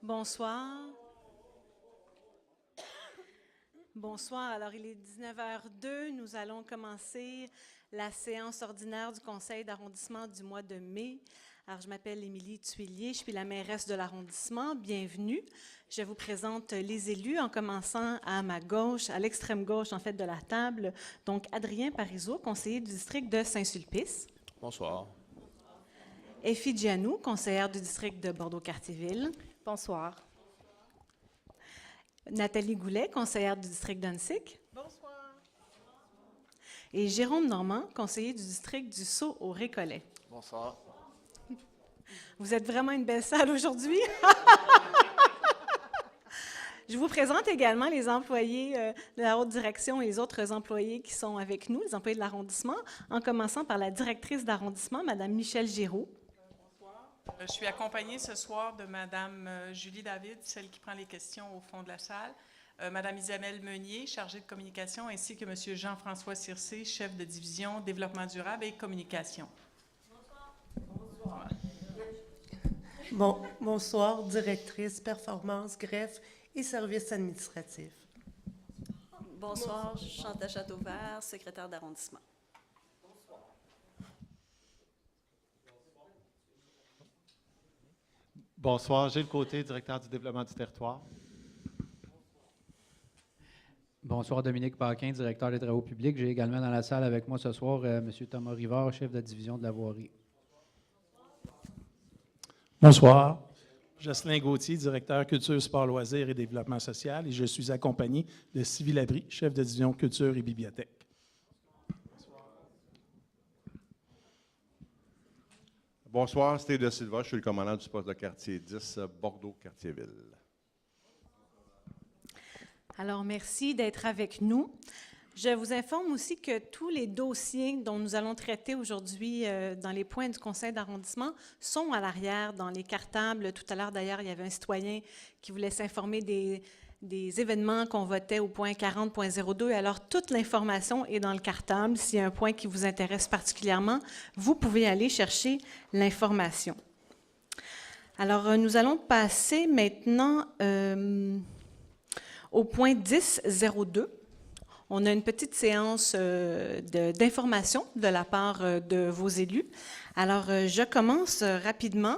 Bonsoir. Bonsoir. Alors, il est 19h02. Nous allons commencer la séance ordinaire du conseil d'arrondissement du mois de mai. Alors, je m'appelle Émilie Tuillier, je suis la mairesse de l'arrondissement. Bienvenue. Je vous présente les élus en commençant à ma gauche, à l'extrême gauche en fait de la table. Donc, Adrien Parizeau, conseiller du district de Saint-Sulpice. Bonsoir. Effie Gianou, conseillère du district de Bordeaux-Cartierville. Bonsoir. Nathalie Goulet, conseillère du district d'Annecy. Bonsoir. Et Jérôme Normand, conseiller du district du Sault au Récollet. Bonsoir. Vous êtes vraiment une belle salle aujourd'hui. Je vous présente également les employés de la haute direction et les autres employés qui sont avec nous, les employés de l'arrondissement, en commençant par la directrice d'arrondissement, Mme Michèle Giroux. Bonsoir. Je suis accompagnée ce soir de Mme Julie David, celle qui prend les questions au fond de la salle, Mme Isabelle Meunier, chargée de communication, ainsi que M. Jean-François Circé, chef de division développement durable et communication. Bonsoir. Bonsoir. Bonsoir, directrice performance, greffe et services administratifs. Bonsoir, Chantal Châteauvert, secrétaire d'arrondissement. Bonsoir, Gilles Côté, directeur du développement du territoire. Bonsoir, Dominique Paquin, directeur des travaux publics. J'ai également dans la salle avec moi ce soir M. Thomas Rivard, chef de division de la voirie. Bonsoir. Jocelyn Gauthier, directeur culture, sport, loisirs et développement social. Et je suis accompagné de Sylvie Labrie, chef de division culture et bibliothèque. Bonsoir, Steve de Silva, je suis le commandant du poste de quartier 10, Bordeaux-Cartierville. Alors, merci d'être avec nous. Je vous informe aussi que tous les dossiers dont nous allons traiter aujourd'hui dans les points du conseil d'arrondissement sont à l'arrière, dans les cartables. Tout à l'heure, d'ailleurs, il y avait un citoyen qui voulait s'informer des événements qu'on votait au point 40.02. Alors, toute l'information est dans le cartable. S'il y a un point qui vous intéresse particulièrement, vous pouvez aller chercher l'information. Alors, nous allons passer maintenant au point 10.02. On a une petite séance d'information de la part de vos élus. Alors, je commence rapidement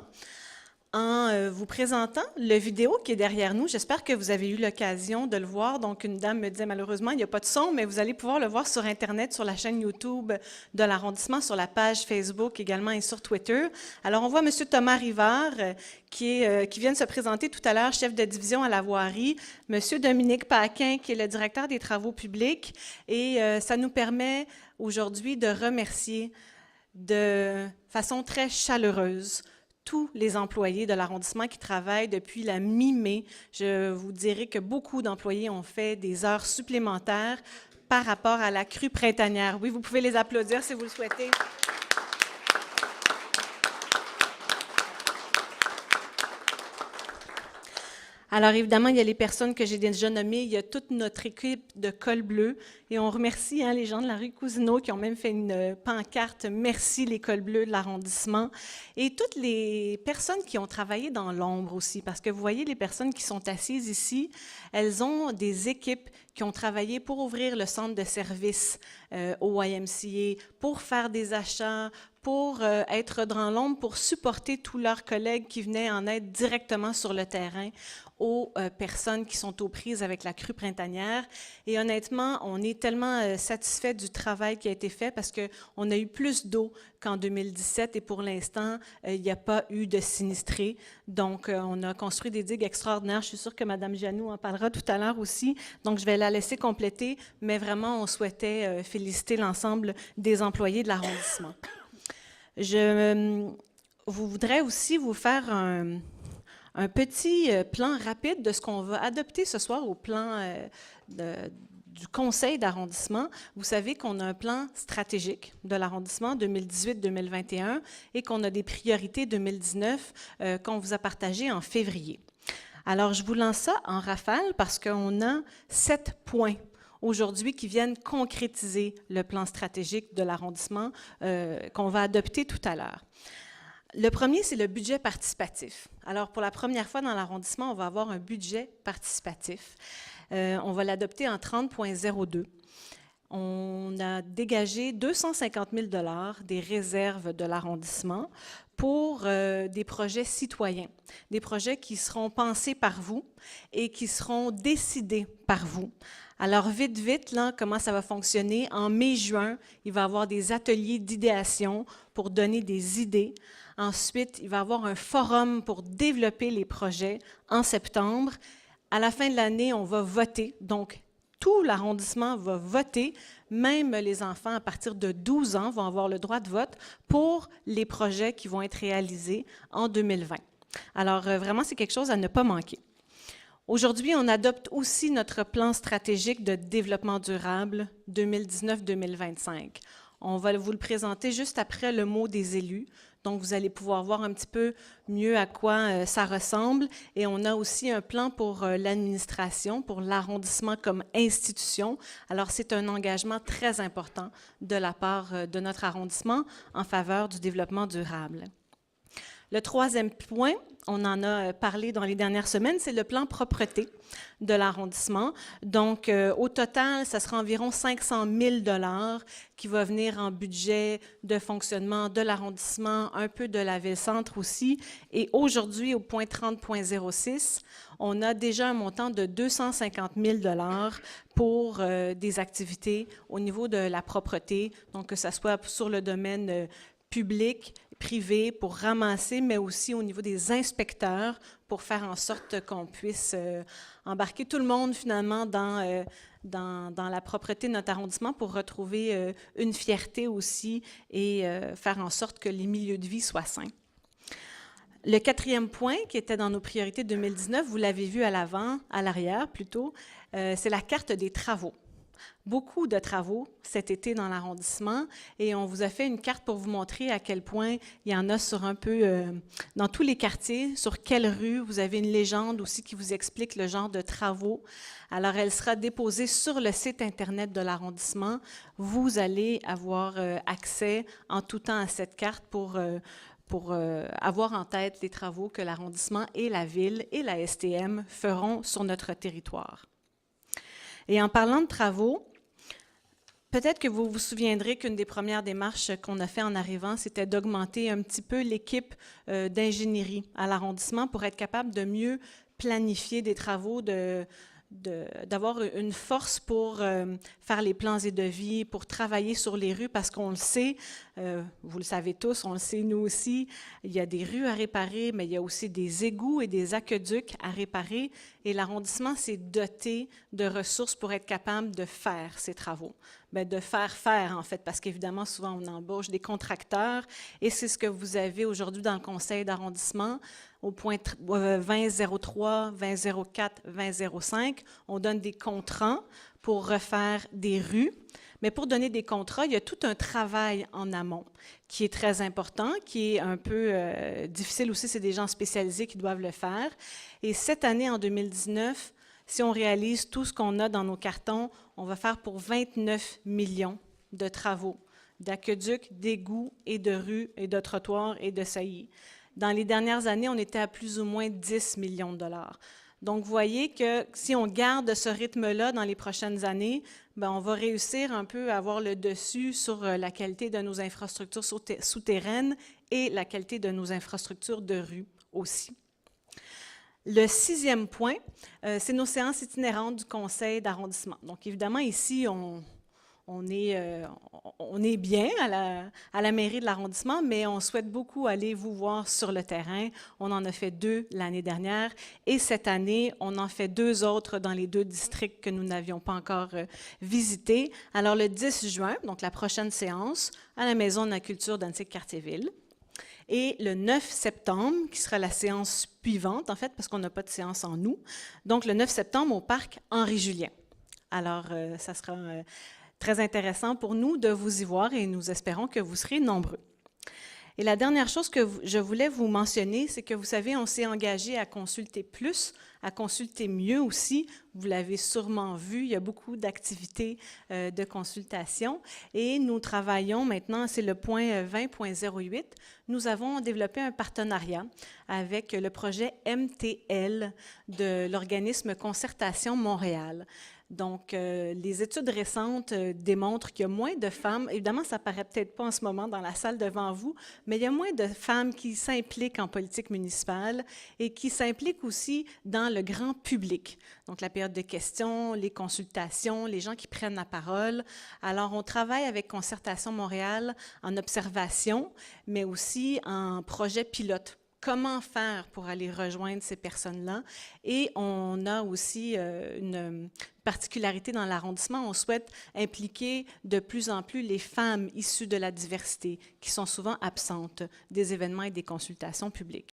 en vous présentant le vidéo qui est derrière nous. J'espère que vous avez eu l'occasion de le voir. Donc, une dame me disait malheureusement, il n'y a pas de son, mais vous allez pouvoir le voir sur Internet, sur la chaîne YouTube de l'arrondissement, sur la page Facebook également et sur Twitter. Alors, on voit M. Thomas Rivard qui vient de se présenter tout à l'heure, chef de division à la voirie, M. Dominique Paquin, qui est le directeur des travaux publics. Et ça nous permet aujourd'hui de remercier de façon très chaleureuse tous les employés de l'arrondissement qui travaillent depuis la mi-mai. Je vous dirais que beaucoup d'employés ont fait des heures supplémentaires par rapport à la crue printanière. Oui, vous pouvez les applaudir si vous le souhaitez. Alors, évidemment, il y a les personnes que j'ai déjà nommées. Il y a toute notre équipe de Col Bleu. Et on remercie les gens de la rue Cousineau qui ont même fait une pancarte « Merci les Cols Bleus de l'arrondissement ». Et toutes les personnes qui ont travaillé dans l'ombre aussi. Parce que vous voyez, les personnes qui sont assises ici, elles ont des équipes qui ont travaillé pour ouvrir le centre de service au YMCA, pour faire des achats, pour être dans l'ombre, pour supporter tous leurs collègues qui venaient en aide directement sur le terrain aux personnes qui sont aux prises avec la crue printanière. Et honnêtement, on est tellement satisfait du travail qui a été fait parce qu'on a eu plus d'eau qu'en 2017 et pour l'instant, il n'y a pas eu de sinistrés. Donc, on a construit des digues extraordinaires. Je suis sûre que Mme Gianou en parlera tout à l'heure aussi. Donc, je vais la laisser compléter, mais vraiment, on souhaitait féliciter l'ensemble des employés de l'arrondissement. Je voudrais aussi vous faire un petit plan rapide de ce qu'on va adopter ce soir au plan du conseil d'arrondissement. Vous savez qu'on a un plan stratégique de l'arrondissement 2018-2021 et qu'on a des priorités 2019 qu'on vous a partagées en février. Alors, je vous lance ça en rafale parce qu'on a 7 points aujourd'hui qui viennent concrétiser le plan stratégique de l'arrondissement qu'on va adopter tout à l'heure. Le premier, c'est le budget participatif. Alors, pour la première fois dans l'arrondissement, on va avoir un budget participatif. On va l'adopter en 30.02. On a dégagé 250 000 $ des réserves de l'arrondissement pour des projets citoyens, des projets qui seront pensés par vous et qui seront décidés par vous. Alors, vite, là, comment ça va fonctionner? En mai-juin, il va y avoir des ateliers d'idéation pour donner des idées. Ensuite, il va y avoir un forum pour développer les projets en septembre. À la fin de l'année, on va voter. Donc, tout l'arrondissement va voter. Même les enfants à partir de 12 ans vont avoir le droit de vote pour les projets qui vont être réalisés en 2020. Alors, vraiment, c'est quelque chose à ne pas manquer. Aujourd'hui, on adopte aussi notre plan stratégique de développement durable 2019-2025. On va vous le présenter juste après le mot des élus. Donc, vous allez pouvoir voir un petit peu mieux à quoi ça ressemble. Et on a aussi un plan pour l'administration, pour l'arrondissement comme institution. Alors, c'est un engagement très important de la part de notre arrondissement en faveur du développement durable. Le troisième point, on en a parlé dans les dernières semaines, c'est le plan propreté de l'arrondissement. Donc, au total, ça sera environ 500 000 $ qui va venir en budget de fonctionnement de l'arrondissement, un peu de la ville-centre aussi. Et aujourd'hui, au point 30.06, on a déjà un montant de 250 000 $ pour des activités au niveau de la propreté, donc que ce soit sur le domaine public, privé, pour ramasser, mais aussi au niveau des inspecteurs, pour faire en sorte qu'on puisse embarquer tout le monde finalement dans la propreté de notre arrondissement pour retrouver une fierté aussi et faire en sorte que les milieux de vie soient sains. Le quatrième point, qui était dans nos priorités 2019, vous l'avez vu à l'arrière plutôt, c'est la carte des travaux. Beaucoup de travaux cet été dans l'arrondissement et on vous a fait une carte pour vous montrer à quel point il y en a sur un peu dans tous les quartiers, sur quelle rue. Vous avez une légende aussi qui vous explique le genre de travaux. Alors, elle sera déposée sur le site Internet de l'arrondissement. Vous allez avoir accès en tout temps à cette carte pour avoir en tête les travaux que l'arrondissement et la ville et la STM feront sur notre territoire. Et en parlant de travaux, peut-être que vous vous souviendrez qu'une des premières démarches qu'on a fait en arrivant, c'était d'augmenter un petit peu l'équipe d'ingénierie à l'arrondissement pour être capable de mieux planifier des travaux, d'avoir une force pour faire les plans et devis, pour travailler sur les rues, parce qu'on le sait, vous le savez tous, on le sait nous aussi, il y a des rues à réparer, mais il y a aussi des égouts et des aqueducs à réparer, et l'arrondissement s'est doté de ressources pour être capable de faire ces travaux. Bien, de faire en fait, parce qu'évidemment, souvent on embauche des contracteurs, et c'est ce que vous avez aujourd'hui dans le conseil d'arrondissement. Au point 2003, 2004, 2005, on donne des contrats pour refaire des rues. Mais pour donner des contrats, il y a tout un travail en amont qui est très important, qui est un peu difficile aussi. C'est des gens spécialisés qui doivent le faire. Et cette année, en 2019, si on réalise tout ce qu'on a dans nos cartons, on va faire pour 29 millions de travaux, d'aqueducs, d'égouts et de rues et de trottoirs et de saillies. Dans les dernières années, on était à plus ou moins 10 millions de dollars. Donc, vous voyez que si on garde ce rythme-là dans les prochaines années, bien, on va réussir un peu à avoir le dessus sur la qualité de nos infrastructures souterraines et la qualité de nos infrastructures de rue aussi. Le sixième point, c'est nos séances itinérantes du conseil d'arrondissement. Donc, évidemment, ici, on est bien à la mairie de l'arrondissement, mais on souhaite beaucoup aller vous voir sur le terrain. On en a fait 2 l'année dernière et cette année, on en fait 2 autres dans les 2 districts que nous n'avions pas encore visités. Alors, le 10 juin, donc la prochaine séance, à la Maison de la culture d'Antique-Cartierville. Et le 9 septembre, qui sera la séance suivante, en fait, parce qu'on n'a pas de séance en août. Donc, le 9 septembre, au parc Henri-Julien. Alors, ça sera très intéressant pour nous de vous y voir et nous espérons que vous serez nombreux. Et la dernière chose que je voulais vous mentionner, c'est que vous savez, on s'est engagé à consulter plus, à consulter mieux aussi. Vous l'avez sûrement vu, il y a beaucoup d'activités de consultation. Et nous travaillons maintenant, c'est le point 20.08, nous avons développé un partenariat avec le projet MTL de l'organisme Concertation Montréal. Donc, les études récentes démontrent qu'il y a moins de femmes, évidemment, ça ne paraît peut-être pas en ce moment dans la salle devant vous, mais il y a moins de femmes qui s'impliquent en politique municipale et qui s'impliquent aussi dans le grand public. Donc, la période de questions, les consultations, les gens qui prennent la parole. Alors, on travaille avec Concertation Montréal en observation, mais aussi en projet pilote. Comment faire pour aller rejoindre ces personnes-là? Et on a aussi une particularité dans l'arrondissement. On souhaite impliquer de plus en plus les femmes issues de la diversité, qui sont souvent absentes des événements et des consultations publiques.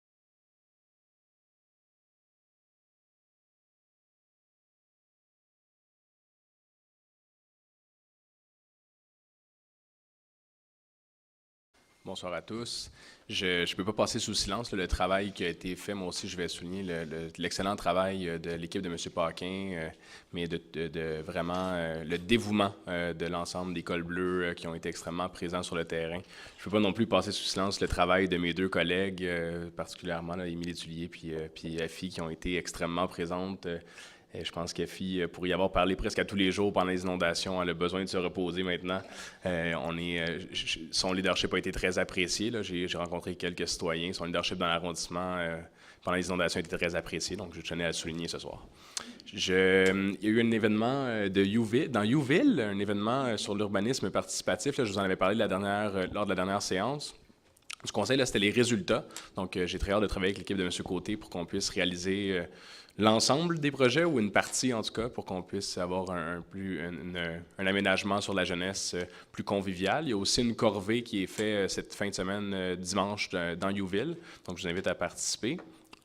Bonsoir à tous. Je ne peux pas passer sous silence le travail qui a été fait. Moi aussi, je vais souligner l'excellent travail de l'équipe de M. Paquin, mais de vraiment le dévouement de l'ensemble des cols bleus qui ont été extrêmement présents sur le terrain. Je ne peux pas non plus passer sous silence le travail de mes deux collègues, particulièrement là, Émilie Tullier puis Effie, qui ont été extrêmement présentes. Je pense qu'Effie, pour y avoir parlé presque à tous les jours pendant les inondations, elle a besoin de se reposer maintenant. Son leadership a été très apprécié. J'ai rencontré quelques citoyens. Son leadership dans l'arrondissement pendant les inondations a été très apprécié, donc je tenais à le souligner ce soir. Il y a eu un événement dans Youville, un événement sur l'urbanisme participatif. Là, je vous en avais parlé lors de la dernière séance. Du conseil, c'était les résultats. Donc, j'ai très hâte de travailler avec l'équipe de M. Côté pour qu'on puisse réaliser l'ensemble des projets, ou une partie en tout cas, pour qu'on puisse avoir un aménagement sur la jeunesse plus convivial. Il y a aussi une corvée qui est faite cette fin de semaine, dimanche, dans Youville. Donc, je vous invite à participer.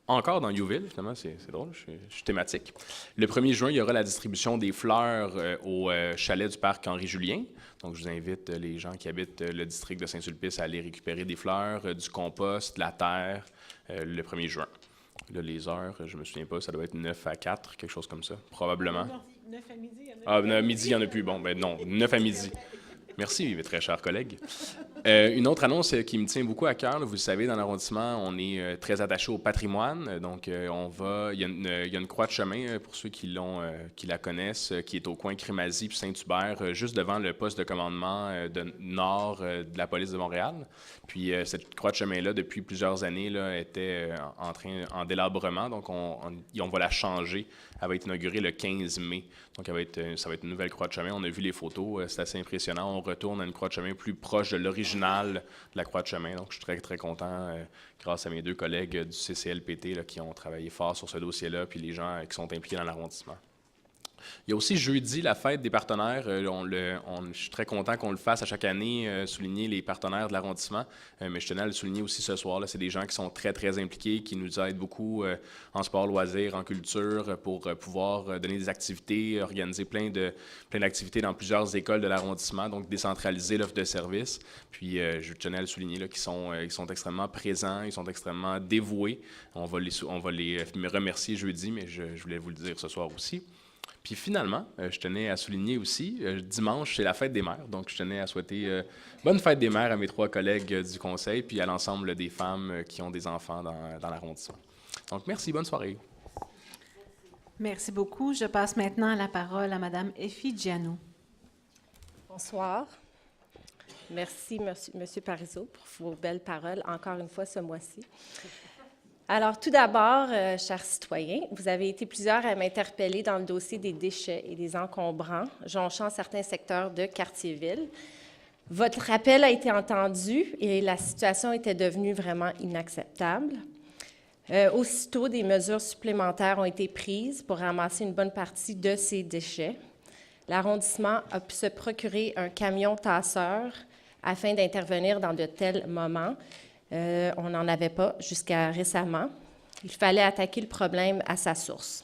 Encore dans Youville, finalement, c'est drôle, je suis thématique. Le 1er juin, il y aura la distribution des fleurs au chalet du parc Henri-Julien. Donc, je vous invite les gens qui habitent le district de Saint-Sulpice à aller récupérer des fleurs, du compost, de la terre, le 1er juin. Là, les heures, je ne me souviens pas, ça doit être 9 à 4, quelque chose comme ça, probablement. 9 à midi, il y en a plus. Ah, midi, il n'y en a plus. Bon, ben non, 9 à midi. Merci, mes très chers collègues. Une autre annonce qui me tient beaucoup à cœur, là, vous le savez, dans l'arrondissement, on est très attaché au patrimoine. Donc, il y a une croix de chemin, pour ceux qui la connaissent, qui est au coin Crémazie puis Saint-Hubert, juste devant le poste de commandement nord de la police de Montréal. Puis, cette croix de chemin-là, depuis plusieurs années, là, était en délabrement. Donc, on va la changer. Elle va être inaugurée le 15 mai. Donc, ça va être une nouvelle croix de chemin. On a vu les photos, c'est assez impressionnant. On retourne à une croix de chemin plus proche de l'original de la croix de chemin. Donc, je suis très, très content, grâce à mes deux collègues du CCLPT là, qui ont travaillé fort sur ce dossier-là, puis les gens qui sont impliqués dans l'arrondissement. Il y a aussi jeudi la fête des partenaires. Je suis très content qu'on le fasse à chaque année, souligner les partenaires de l'arrondissement. Mais je tenais à le souligner aussi ce soir. C'est des gens qui sont très, très impliqués, qui nous aident beaucoup en sport, loisirs, en culture, pour pouvoir donner des activités, organiser plein d'activités dans plusieurs écoles de l'arrondissement, donc décentraliser l'offre de services. Puis je tenais à le souligner, là, qu'ils sont extrêmement présents, ils sont extrêmement dévoués. On va les remercier jeudi, mais je voulais vous le dire ce soir aussi. Puis finalement, je tenais à souligner aussi, dimanche, c'est la fête des mères. Donc, je tenais à souhaiter bonne fête des mères à mes trois collègues du conseil, puis à l'ensemble des femmes qui ont des enfants dans l'arrondissement. Donc, merci, bonne soirée. Merci beaucoup. Je passe maintenant la parole à Mme Effie Giano. Bonsoir. Merci, M. Parizeau, pour vos belles paroles, encore une fois ce mois-ci. Alors, tout d'abord, chers citoyens, vous avez été plusieurs à m'interpeller dans le dossier des déchets et des encombrants jonchant certains secteurs de Cartierville. Votre appel a été entendu et la situation était devenue vraiment inacceptable. Aussitôt, des mesures supplémentaires ont été prises pour ramasser une bonne partie de ces déchets. L'arrondissement a pu se procurer un camion tasseur afin d'intervenir dans de tels moments. On n'en avait pas jusqu'à récemment. Il fallait attaquer le problème à sa source.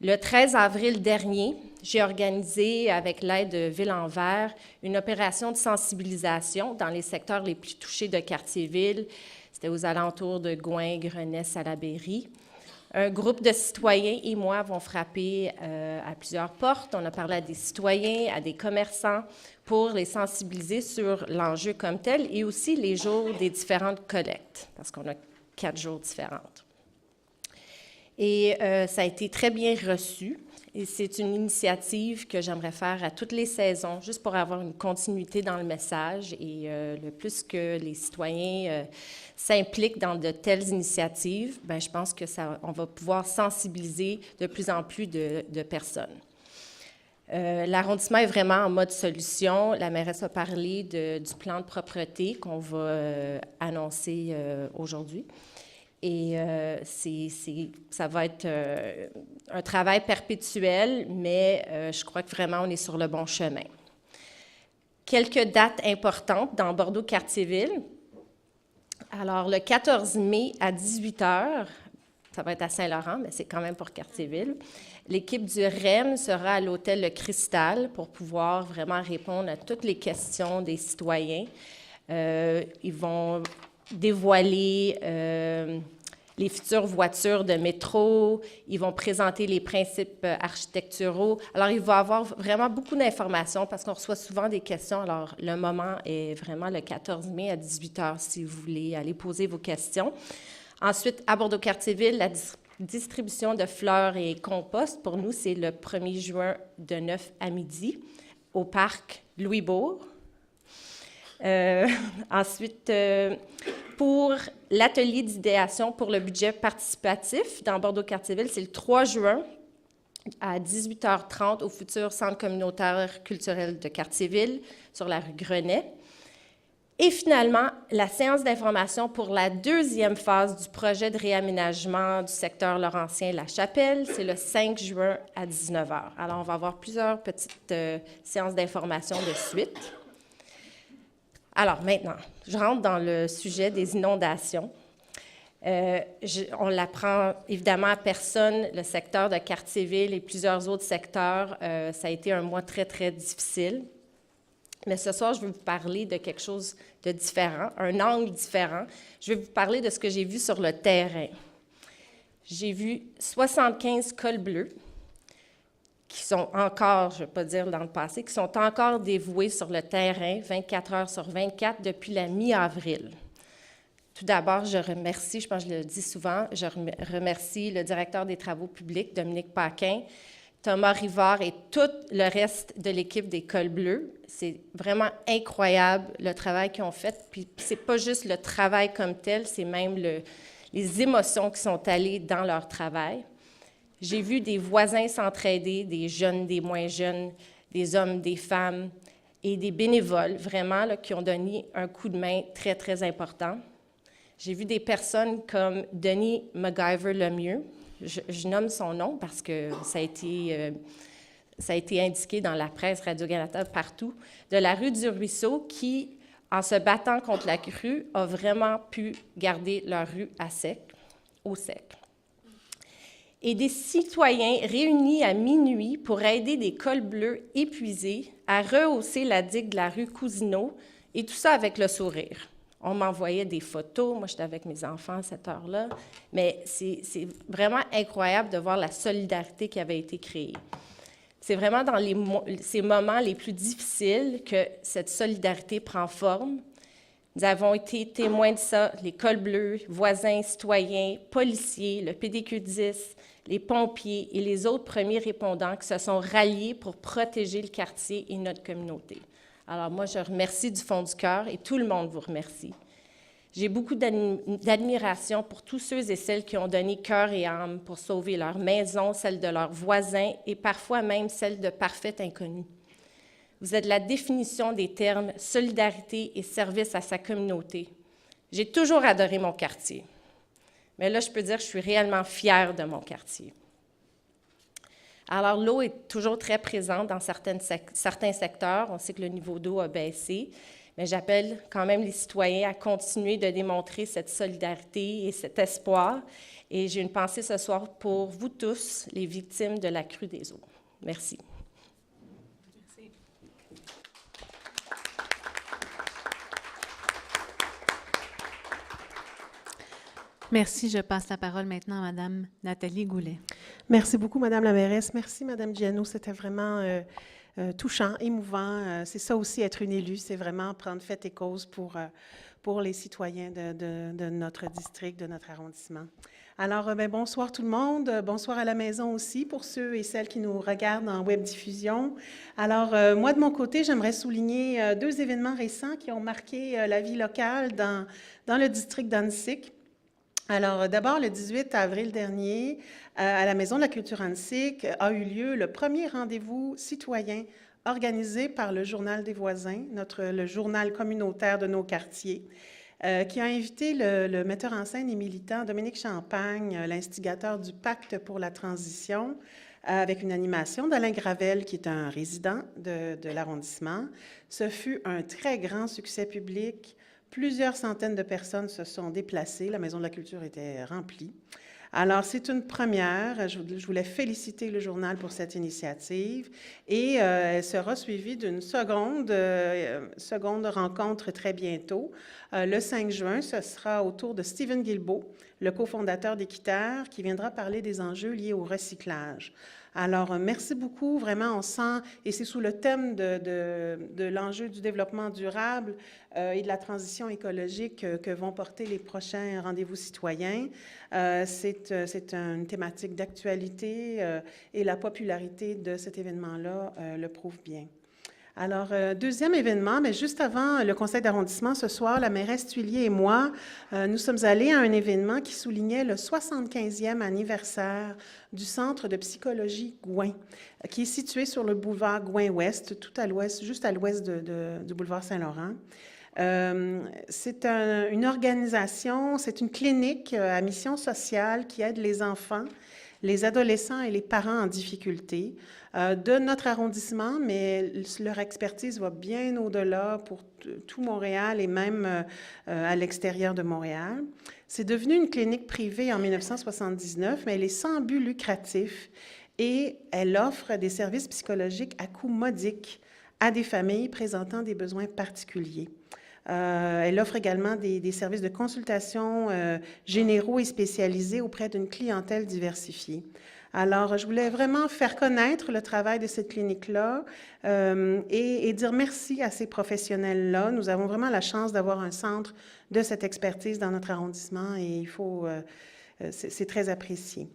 Le 13 avril dernier, j'ai organisé, avec l'aide de Ville en Vert, une opération de sensibilisation dans les secteurs les plus touchés de Cartierville. C'était aux alentours de Gouin, Grenet, Salaberry. Un groupe de citoyens et moi avons frappé à plusieurs portes. On a parlé à des citoyens, à des commerçants, pour les sensibiliser sur l'enjeu comme tel et aussi les jours des différentes collectes, parce qu'on a 4 jours différentes. Et ça a été très bien reçu. Et c'est une initiative que j'aimerais faire à toutes les saisons, juste pour avoir une continuité dans le message. Et le plus que les citoyens s'impliquent dans de telles initiatives, bien, je pense que on va pouvoir sensibiliser de plus en plus de personnes. L'arrondissement est vraiment en mode solution. La mairesse a parlé du plan de propreté qu'on va annoncer aujourd'hui. Et ça va être un travail perpétuel, mais je crois que vraiment on est sur le bon chemin. Quelques dates importantes dans Bordeaux-Cartierville. Alors, le 14 mai à 18h, ça va être à Saint-Laurent, mais c'est quand même pour Cartierville, l'équipe du REM sera à l'hôtel Le Cristal pour pouvoir vraiment répondre à toutes les questions des citoyens. Ils vont dévoiler les futures voitures de métro, ils vont présenter les principes architecturaux. Alors, il va y avoir vraiment beaucoup d'informations parce qu'on reçoit souvent des questions. Alors, le moment est vraiment le 14 mai à 18h si vous voulez aller poser vos questions. Ensuite, à Bordeaux-Cartierville, la distribution de fleurs et compost, pour nous, c'est le 1er juin de 9 à midi au parc Louisbourg. Ensuite, pour l'atelier d'idéation pour le budget participatif dans Bordeaux-Cartierville, c'est le 3 juin à 18h30 au futur Centre communautaire culturel de Cartierville sur la rue Grenet. Et finalement, la séance d'information pour la 2e phase du projet de réaménagement du secteur Laurentien-La Chapelle, c'est le 5 juin à 19h. Alors, on va avoir plusieurs petites séances d'information de suite. Alors, maintenant, je rentre dans le sujet des inondations. On l'apprend évidemment à personne, le secteur de Cartierville et plusieurs autres secteurs, ça a été un mois très, très difficile. Mais ce soir, je vais vous parler de quelque chose de différent, un angle différent. Je vais vous parler de ce que j'ai vu sur le terrain. J'ai vu 75 cols bleus qui sont encore, je ne vais pas dire dans le passé, qui sont encore dévoués sur le terrain 24 heures sur 24 depuis la mi-avril. Tout d'abord, je remercie, je pense que je le dis souvent, je remercie le directeur des travaux publics, Dominique Paquin, Thomas Rivard et tout le reste de l'équipe des cols bleus. C'est vraiment incroyable le travail qu'ils ont fait. Puis c'est pas juste le travail comme tel, c'est même les émotions qui sont allées dans leur travail. J'ai vu des voisins s'entraider, des jeunes, des moins jeunes, des hommes, des femmes et des bénévoles, vraiment, là, qui ont donné un coup de main très, très important. J'ai vu des personnes comme Denis MacGyver-Lemieux. Je nomme son nom parce que ça a été indiqué dans la presse Radio-Canada partout, de la rue du Ruisseau qui, en se battant contre la crue, a vraiment pu garder leur rue au sec. Et des citoyens réunis à minuit pour aider des cols bleus épuisés à rehausser la digue de la rue Cousineau, et tout ça avec le sourire. On m'envoyait des photos, moi j'étais avec mes enfants à cette heure-là, mais c'est vraiment incroyable de voir la solidarité qui avait été créée. C'est vraiment dans ces moments les plus difficiles que cette solidarité prend forme. Nous avons été témoins de ça, les cols bleus, voisins, citoyens, policiers, le PDQ-10, les pompiers et les autres premiers répondants qui se sont ralliés pour protéger le quartier et notre communauté. Alors moi, je remercie du fond du cœur et tout le monde vous remercie. J'ai beaucoup d'admiration pour tous ceux et celles qui ont donné cœur et âme pour sauver leur maison, celle de leurs voisins et parfois même celle de parfaits inconnus. Vous êtes la définition des termes solidarité et service à sa communauté. J'ai toujours adoré mon quartier, mais là, je peux dire que je suis réellement fière de mon quartier. Alors, l'eau est toujours très présente dans certains secteurs. On sait que le niveau d'eau a baissé, Mais j'appelle quand même les citoyens à continuer de démontrer cette solidarité et cet espoir. Et j'ai une pensée ce soir pour vous tous, les victimes de la crue des eaux. Merci. Merci. Je passe la parole maintenant à Mme Nathalie Goulet. Merci beaucoup, Madame la mairesse. Merci, Madame Giano. C'était vraiment touchant, émouvant. C'est ça aussi, être une élue, c'est vraiment prendre fait et cause pour les citoyens de notre district, de notre arrondissement. Alors, bonsoir tout le monde. Bonsoir à la maison aussi, pour ceux et celles qui nous regardent en web-diffusion. Alors, moi, de mon côté, j'aimerais souligner 2 événements récents qui ont marqué la vie locale dans le district d'Annecy. Alors, d'abord, le 18 avril dernier, à la Maison de la Culture Annecy, a eu lieu le premier rendez-vous citoyen organisé par le Journal des voisins, le journal communautaire de nos quartiers, qui a invité le metteur en scène et militant Dominique Champagne, l'instigateur du Pacte pour la transition, avec une animation d'Alain Gravel, qui est un résident de l'arrondissement. Ce fut un très grand succès public. Plusieurs centaines de personnes se sont déplacées. La Maison de la Culture était remplie. Alors, c'est une première. Je voulais féliciter le journal pour cette initiative et elle sera suivie d'une seconde rencontre très bientôt. Le 5 juin, ce sera au tour de Stephen Guilbeault, le cofondateur d'Équiterre, qui viendra parler des enjeux liés au recyclage. Alors, merci beaucoup. Vraiment, on sent, et c'est sous le thème de l'enjeu du développement durable et de la transition écologique que vont porter les prochains rendez-vous citoyens. C'est une thématique d'actualité et la popularité de cet événement-là le prouve bien. Alors, deuxième événement, mais juste avant le conseil d'arrondissement, ce soir, la mairesse Tuillier et moi, nous sommes allés à un événement qui soulignait le 75e anniversaire du Centre de psychologie Gouin, qui est situé sur le boulevard Gouin-Ouest, tout à l'ouest, juste à l'ouest du boulevard Saint-Laurent. C'est une organisation, c'est une clinique à mission sociale qui aide les enfants, les adolescents et les parents en difficulté de notre arrondissement, mais leur expertise va bien au-delà pour tout Montréal et même à l'extérieur de Montréal. C'est devenu une clinique privée en 1979, mais elle est sans but lucratif et elle offre des services psychologiques à coût modique à des familles présentant des besoins particuliers. Elle offre également des services de consultation généraux et spécialisés auprès d'une clientèle diversifiée. Alors, je voulais vraiment faire connaître le travail de cette clinique-là et dire merci à ces professionnels-là. Nous avons vraiment la chance d'avoir un centre de cette expertise dans notre arrondissement et c'est très apprécié.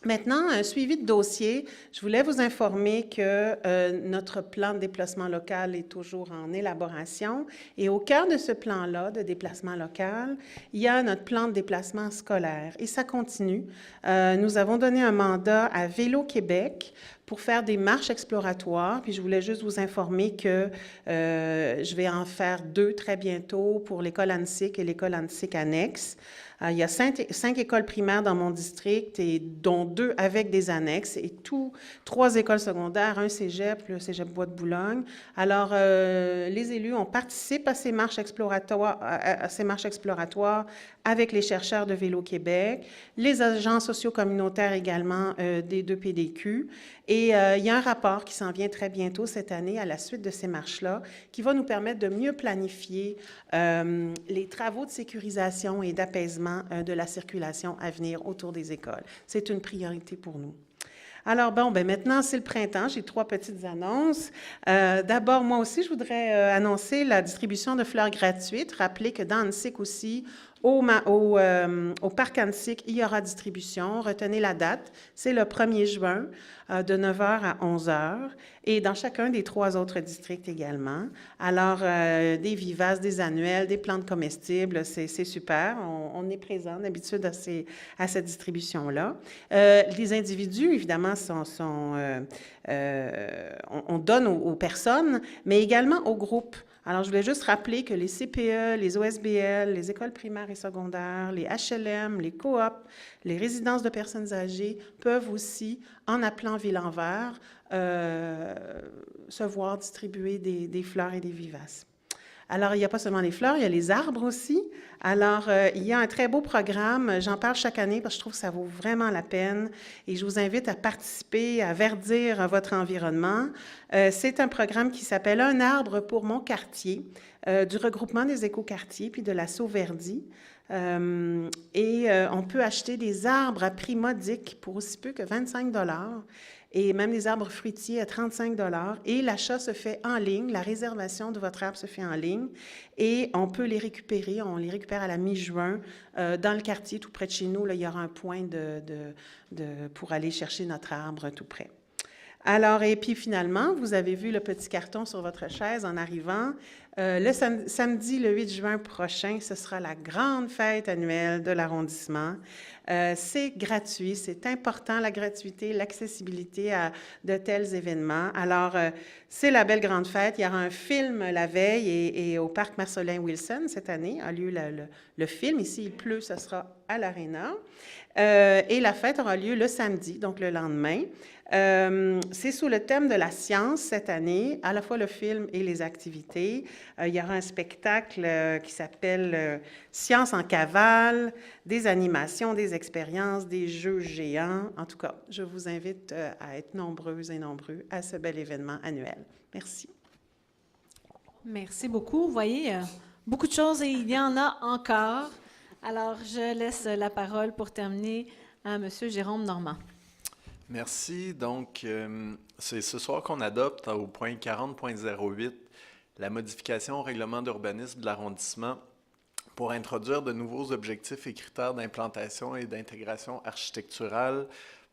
Maintenant, un suivi de dossier. Je voulais vous informer que notre plan de déplacement local est toujours en élaboration et au cœur de ce plan-là de déplacement local, il y a notre plan de déplacement scolaire et ça continue. Nous avons donné un mandat à Vélo Québec pour faire des marches exploratoires, puis je voulais juste vous informer que je vais en faire 2 très bientôt pour l'école Annecy et l'école Annecy annexe. Il y a 5 écoles primaires dans mon district, et dont 2 avec des annexes, et 3 écoles secondaires, un cégep, le cégep Bois-de-Boulogne. Alors, les élus, on participe à ces marches exploratoires, avec les chercheurs de Vélo Québec, les agents sociaux communautaires également des 2 PDQ. Et il y a un rapport qui s'en vient très bientôt cette année à la suite de ces marches-là, qui va nous permettre de mieux planifier les travaux de sécurisation et d'apaisement de la circulation à venir autour des écoles. C'est une priorité pour nous. Alors, maintenant, c'est le printemps. J'ai 3 petites annonces. D'abord, moi aussi, je voudrais annoncer la distribution de fleurs gratuites. Rappelez que dans Annecy aussi, au Parc Annecy, il y aura distribution. Retenez la date. C'est le 1er juin, de 9h à 11h. Et dans chacun des 3 autres districts également. Alors, des vivaces, des annuelles, des plantes comestibles, c'est super. On est présent d'habitude à cette distribution-là. Les individus, évidemment, on donne aux personnes, mais également aux groupes. Alors, je voulais juste rappeler que les CPE, les OSBL, les écoles primaires et secondaires, les HLM, les coops, les résidences de personnes âgées peuvent aussi, en appelant Ville en Vert, se voir distribuer des fleurs et des vivaces. Alors, il n'y a pas seulement les fleurs, il y a les arbres aussi. Alors, il y a un très beau programme. J'en parle chaque année parce que je trouve que ça vaut vraiment la peine. Et je vous invite à participer, à verdir votre environnement. C'est un programme qui s'appelle « Un arbre pour mon quartier », du regroupement des écoquartiers puis de la Sauverdie. On peut acheter des arbres à prix modique pour aussi peu que 25 $, et même des arbres fruitiers à 35 $. Et l'achat se fait en ligne, la réservation de votre arbre se fait en ligne, et on peut les récupérer. On les récupère à la mi-juin. Dans le quartier, tout près de chez nous, là, il y aura un point pour aller chercher notre arbre tout près. Alors, et puis finalement, vous avez vu le petit carton sur votre chaise en arrivant. Le samedi, le 8 juin prochain, ce sera la grande fête annuelle de l'arrondissement. C'est gratuit, c'est important, la gratuité, l'accessibilité à de tels événements. Alors, c'est la belle grande fête. Il y aura un film la veille et au parc Marcelin-Wilson cette année a lieu le film. Ici, il pleut, ce sera à l'Arena. Et la fête aura lieu le samedi, donc le lendemain. C'est sous le thème de la science cette année, à la fois le film et les activités. Il y aura un spectacle qui s'appelle Science en cavale, des animations, des expériences, des jeux géants. En tout cas, je vous invite à être nombreuses et nombreux à ce bel événement annuel. Merci. Merci beaucoup. Vous voyez, beaucoup de choses et il y en a encore. Alors, je laisse la parole pour terminer à M. Jérôme Normand. Merci. Donc, c'est ce soir qu'on adopte au point 40.08 la modification au règlement d'urbanisme de l'arrondissement pour introduire de nouveaux objectifs et critères d'implantation et d'intégration architecturale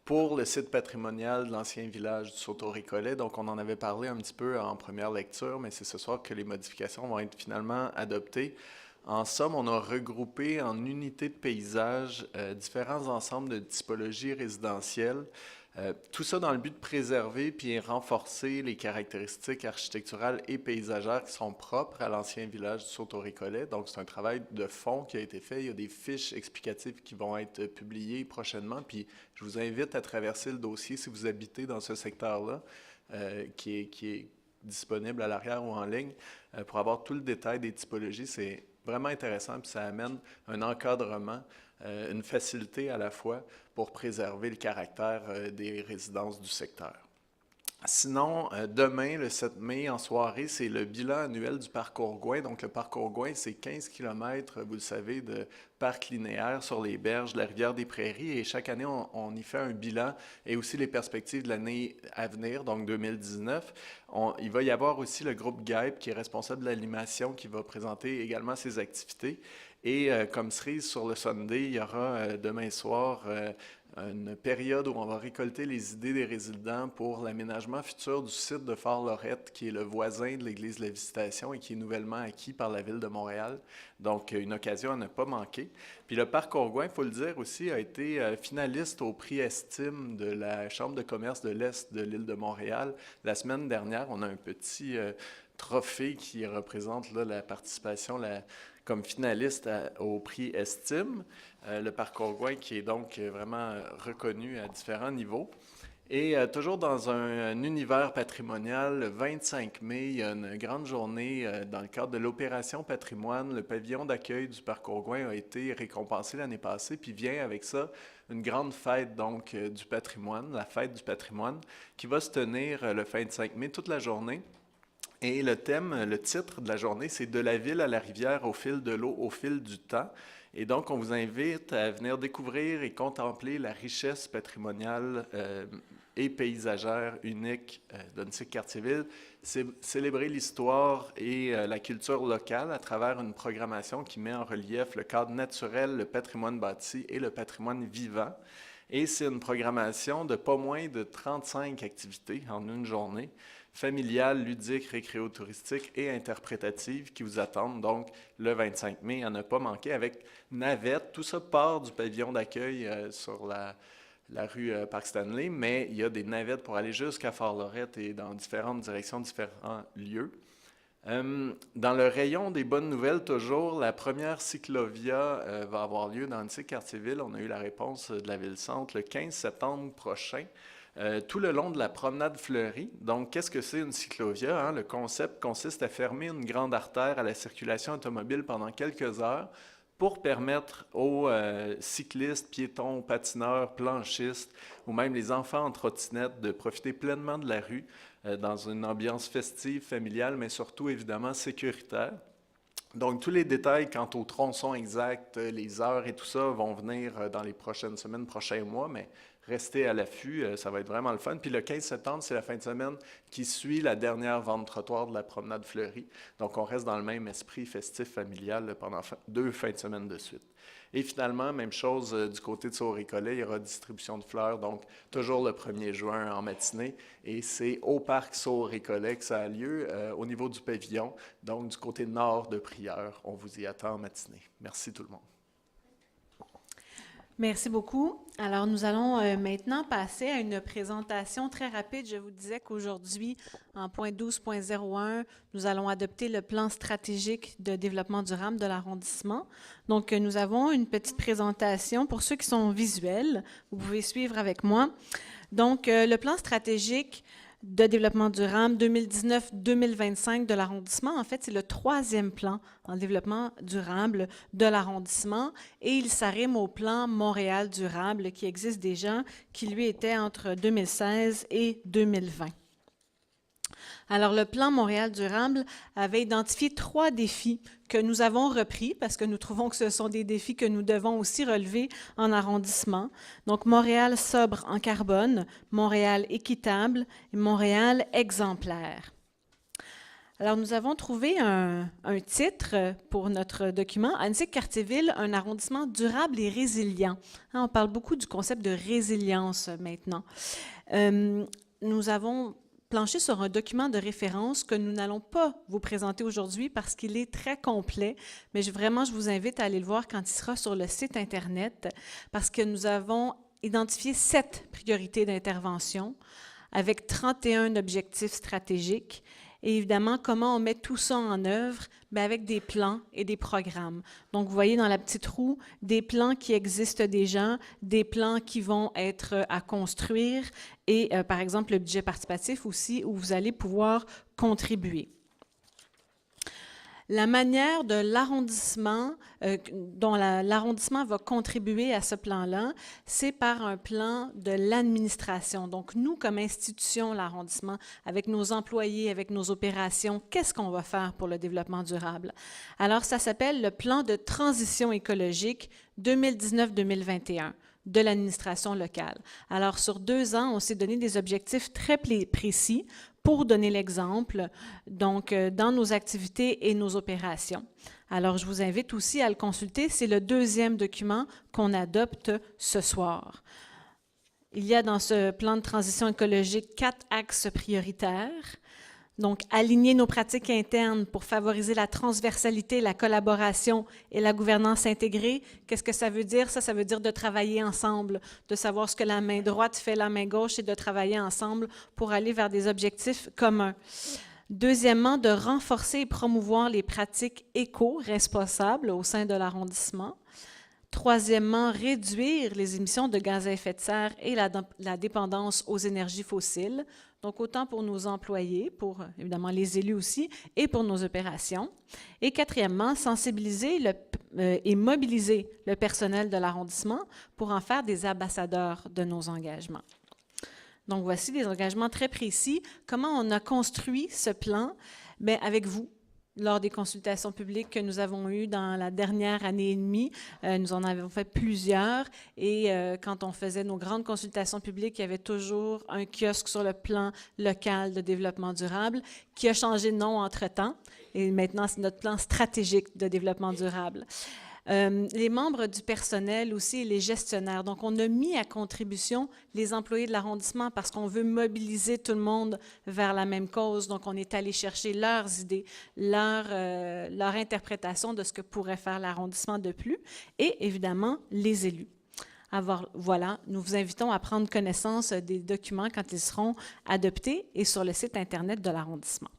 pour le site patrimonial de l'ancien village du Sauteau-Récollet. Donc, on en avait parlé un petit peu en première lecture, mais c'est ce soir que les modifications vont être finalement adoptées. En somme, on a regroupé en unités de paysage différents ensembles de typologies résidentielles. Tout ça dans le but de préserver puis renforcer les caractéristiques architecturales et paysagères qui sont propres à l'ancien village du Sauteau-Récollet. Donc, c'est un travail de fond qui a été fait. Il y a des fiches explicatives qui vont être publiées prochainement. Puis, je vous invite à traverser le dossier si vous habitez dans ce secteur-là, qui est disponible à l'arrière ou en ligne, pour avoir tout le détail des typologies. C'est vraiment intéressant, puis ça amène un encadrement, une facilité à la fois pour préserver le caractère des résidences du secteur. Sinon, demain, le 7 mai, en soirée, c'est le bilan annuel du parcours Gouin. Donc, le parcours Gouin, c'est 15 km, vous le savez, de parc linéaire sur les berges de la rivière des Prairies. Et chaque année, on y fait un bilan et aussi les perspectives de l'année à venir, donc 2019. Il va y avoir aussi le groupe GAIP, qui est responsable de l'animation, qui va présenter également ses activités. Et comme cerise sur le Sunday, il y aura demain soir une période où on va récolter les idées des résidents pour l'aménagement futur du site de Fort-Lorette, qui est le voisin de l'église de la Visitation et qui est nouvellement acquis par la Ville de Montréal. Donc, une occasion à ne pas manquer. Puis le parc Orgouin, il faut le dire aussi, a été finaliste au prix Estime de la Chambre de commerce de l'Est de l'île de Montréal. La semaine dernière, on a un petit trophée qui représente là, la participation comme finaliste au prix Estime. Le parc Orgouin qui est donc vraiment reconnu à différents niveaux. Et toujours dans un univers patrimonial, le 25 mai, il y a une grande journée dans le cadre de l'opération patrimoine. Le pavillon d'accueil du parc Orgouin a été récompensé l'année passée, puis vient avec ça une grande fête donc du patrimoine, la fête du patrimoine, qui va se tenir le 25 mai toute la journée. Et le titre de la journée, c'est « De la ville à la rivière au fil de l'eau, au fil du temps ». Et donc, on vous invite à venir découvrir et contempler la richesse patrimoniale et paysagère unique d'Onsic-Cartierville, célébrer l'histoire et la culture locale à travers une programmation qui met en relief le cadre naturel, le patrimoine bâti et le patrimoine vivant. Et c'est une programmation de pas moins de 35 activités en une journée, familiales, ludiques, récréo-touristiques et interprétatives qui vous attendent donc le 25 mai à ne pas manquer avec navette. Tout ça part du pavillon d'accueil sur la rue Parc Stanley, mais il y a des navettes pour aller jusqu'à Fort-Lorette et dans différentes directions, différents lieux. Dans le rayon des bonnes nouvelles, toujours, la première cyclovia va avoir lieu dans Onsic-Cartierville. On a eu la réponse de la Ville-Centre le 15 septembre prochain. tout le long de la promenade fleurie. Donc, qu'est-ce que c'est une cyclovia? Hein? Le concept consiste à fermer une grande artère à la circulation automobile pendant quelques heures pour permettre aux cyclistes, piétons, patineurs, planchistes ou même les enfants en trottinette de profiter pleinement de la rue dans une ambiance festive, familiale, mais surtout évidemment sécuritaire. Donc, tous les détails quant au tronçon exact, les heures et tout ça vont venir dans les prochaines semaines, prochains mois, mais restez à l'affût, ça va être vraiment le fun. Puis le 15 septembre, c'est la fin de semaine qui suit la dernière vente trottoir de la promenade fleurie. Donc, on reste dans le même esprit festif, familial pendant 2 fins de semaine de suite. Et finalement, même chose du côté de Sault-Récollet, il y aura distribution de fleurs, donc toujours le 1er juin en matinée. Et c'est au parc Sault-Récollet que ça a lieu, au niveau du pavillon, donc du côté nord de Prieure. On vous y attend en matinée. Merci tout le monde. Merci beaucoup. Alors, nous allons maintenant passer à une présentation très rapide. Je vous disais qu'aujourd'hui, en point 12.01, nous allons adopter le plan stratégique de développement durable de l'arrondissement. Donc, nous avons une petite présentation pour ceux qui sont visuels. Vous pouvez suivre avec moi. Donc, le plan stratégique de développement durable 2019-2025 de l'arrondissement. En fait, c'est le 3e plan en développement durable de l'arrondissement et il s'arrime au plan Montréal durable qui existe déjà, qui lui était entre 2016 et 2020. Alors, le plan Montréal durable avait identifié 3 défis que nous avons repris parce que nous trouvons que ce sont des défis que nous devons aussi relever en arrondissement. Donc, Montréal sobre en carbone, Montréal équitable et Montréal exemplaire. Alors, nous avons trouvé un titre pour notre document, Annecy-Cartierville, un arrondissement durable et résilient. On parle beaucoup du concept de résilience maintenant. Nous avons plancher sur un document de référence que nous n'allons pas vous présenter aujourd'hui parce qu'il est très complet, mais je vous invite à aller le voir quand il sera sur le site Internet parce que nous avons identifié 7 priorités d'intervention avec 31 objectifs stratégiques. Et évidemment, comment on met tout ça en œuvre? Bien, avec des plans et des programmes. Donc, vous voyez dans la petite roue, des plans qui existent déjà, des plans qui vont être à construire et, par exemple, le budget participatif aussi, où vous allez pouvoir contribuer. La manière de l'arrondissement, dont l'arrondissement va contribuer à ce plan-là, c'est par un plan de l'administration. Donc, nous, comme institution, l'arrondissement, avec nos employés, avec nos opérations, qu'est-ce qu'on va faire pour le développement durable? Alors, ça s'appelle le plan de transition écologique 2019-2021 de l'administration locale. Alors, sur 2 ans, on s'est donné des objectifs très précis pour donner l'exemple, donc dans nos activités et nos opérations. Alors, je vous invite aussi à le consulter. C'est le 2e document qu'on adopte ce soir. Il y a dans ce plan de transition écologique 4 axes prioritaires. Donc, aligner nos pratiques internes pour favoriser la transversalité, la collaboration et la gouvernance intégrée. Qu'est-ce que ça veut dire? Ça veut dire de travailler ensemble, de savoir ce que la main droite fait la main gauche et de travailler ensemble pour aller vers des objectifs communs. Deuxièmement, de renforcer et promouvoir les pratiques éco-responsables au sein de l'arrondissement. Troisièmement, réduire les émissions de gaz à effet de serre et la dépendance aux énergies fossiles. Donc, autant pour nos employés, pour évidemment les élus aussi, et pour nos opérations. Et quatrièmement, sensibiliser et mobiliser le personnel de l'arrondissement pour en faire des ambassadeurs de nos engagements. Donc, voici des engagements très précis. Comment on a construit ce plan? Bien, avec vous. Lors des consultations publiques que nous avons eues dans la dernière année et demie, nous en avons fait plusieurs et quand on faisait nos grandes consultations publiques, il y avait toujours un kiosque sur le plan local de développement durable qui a changé de nom entre-temps et maintenant c'est notre plan stratégique de développement durable. Les membres du personnel aussi et les gestionnaires. Donc, on a mis à contribution les employés de l'arrondissement parce qu'on veut mobiliser tout le monde vers la même cause. Donc, on est allé chercher leurs idées, leur interprétation de ce que pourrait faire l'arrondissement de plus et, évidemment, les élus. Alors, voilà, nous vous invitons à prendre connaissance des documents quand ils seront adoptés et sur le site Internet de l'arrondissement.